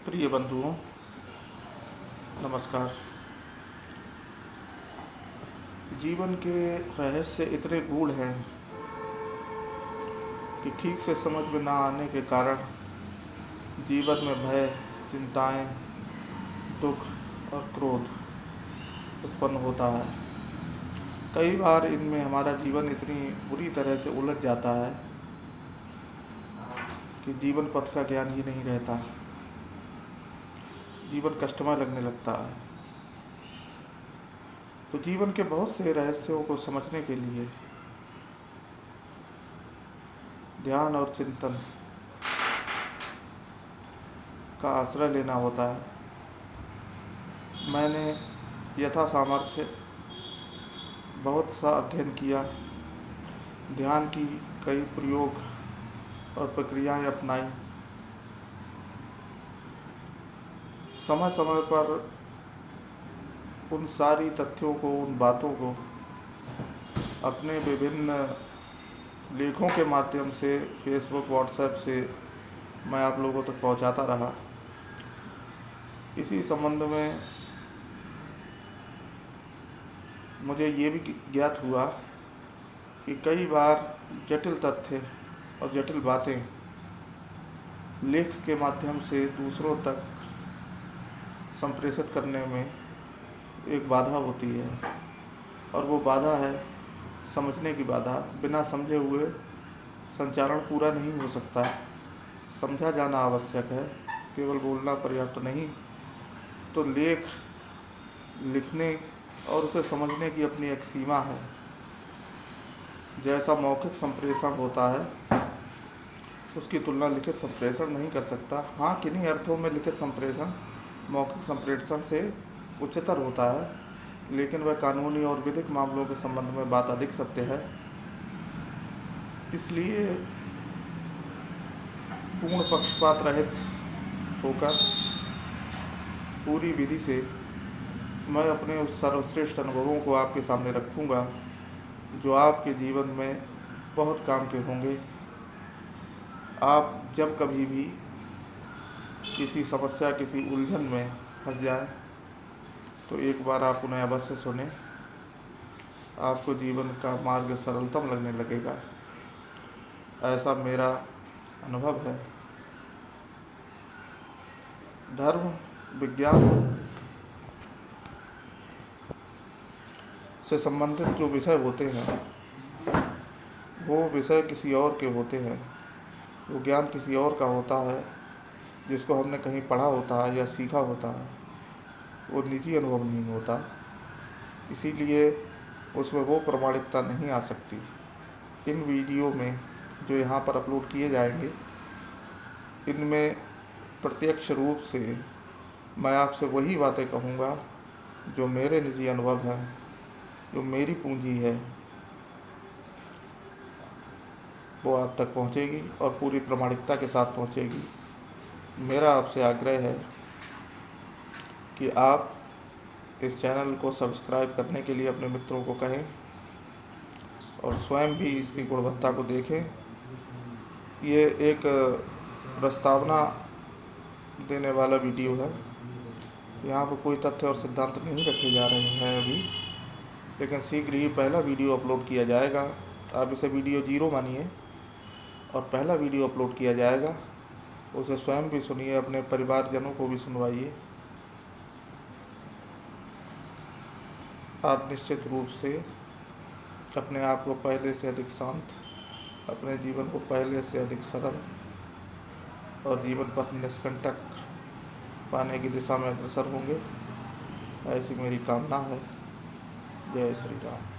प्रिय बंधुओं, नमस्कार। जीवन के रहस्य इतने गूढ़ हैं कि ठीक से समझ में ना आने के कारण जीवन में भय, चिंताएं, दुख और क्रोध उत्पन्न होता है। कई बार इनमें हमारा जीवन इतनी बुरी तरह से उलझ जाता है कि जीवन पथ का ज्ञान ही नहीं रहता। जीवन कष्टमय लगने लगता है। तो जीवन के बहुत से रहस्यों को समझने के लिए ध्यान और चिंतन का आश्रय लेना होता है। मैंने यथा सामर्थ्य बहुत सा अध्ययन किया, ध्यान की कई प्रयोग और प्रक्रियाएं अपनाई। समय समय पर उन सारी तथ्यों को, उन बातों को अपने विभिन्न लेखों के माध्यम से फेसबुक, व्हाट्सएप से मैं आप लोगों तक पहुंचाता रहा। इसी संबंध में मुझे ये भी ज्ञात हुआ कि कई बार जटिल तथ्य और जटिल बातें लेख के माध्यम से दूसरों तक संप्रेषित करने में एक बाधा होती है, और वो बाधा है समझने की बाधा। बिना समझे हुए संचारण पूरा नहीं हो सकता। समझा जाना आवश्यक है, केवल बोलना पर्याप्त नहीं। तो लेख लिखने और उसे समझने की अपनी एक सीमा है। जैसा मौखिक संप्रेषण होता है उसकी तुलना लिखित संप्रेषण नहीं कर सकता। हाँ, किन्हीं अर्थों में लिखित संप्रेषण मौखिक संप्रेषण से उच्चतर होता है, लेकिन वह कानूनी और विधिक मामलों के संबंध में बात अधिक सत्य है। इसलिए पूर्ण पक्षपात रहित होकर पूरी विधि से मैं अपने उस सर्वश्रेष्ठ अनुभवों को आपके सामने रखूँगा, जो आपके जीवन में बहुत काम के होंगे। आप जब कभी भी किसी समस्या, किसी उलझन में फंस जाए तो एक बार आप उन्हें अवश्य सुने। आपको जीवन का मार्ग सरलतम लगने लगेगा। ऐसा मेरा अनुभव है। धर्म, विज्ञान से संबंधित जो विषय होते हैं वो विषय किसी और के होते हैं, वो ज्ञान किसी और का होता है, जिसको हमने कहीं पढ़ा होता है या सीखा होता है। वो निजी अनुभव नहीं होता, इसीलिए उसमें वो प्रामाणिकता नहीं आ सकती। इन वीडियो में जो यहाँ पर अपलोड किए जाएंगे, इनमें प्रत्यक्ष रूप से मैं आपसे वही बातें कहूँगा जो मेरे निजी अनुभव हैं, जो मेरी पूंजी है, वो आप तक पहुँचेगी और पूरी प्रामाणिकता के साथ पहुँचेगी। मेरा आपसे आग्रह है कि आप इस चैनल को सब्सक्राइब करने के लिए अपने मित्रों को कहें और स्वयं भी इसकी गुणवत्ता को देखें। ये एक प्रस्तावना देने वाला वीडियो है। यहाँ पर कोई तथ्य और सिद्धांत नहीं रखे जा रहे हैं अभी, लेकिन शीघ्र ही पहला वीडियो अपलोड किया जाएगा। आप इसे वीडियो 0 मानिए, और पहला वीडियो अपलोड किया जाएगा। उसे स्वयं भी सुनिए, अपने परिवारजनों को भी सुनवाइए। आप निश्चित रूप से अपने आप को पहले से अधिक शांत, अपने जीवन को पहले से अधिक सरल और जीवन पथ निष्कंटक पाने की दिशा में अग्रसर होंगे। ऐसी मेरी कामना है। जय श्री राम।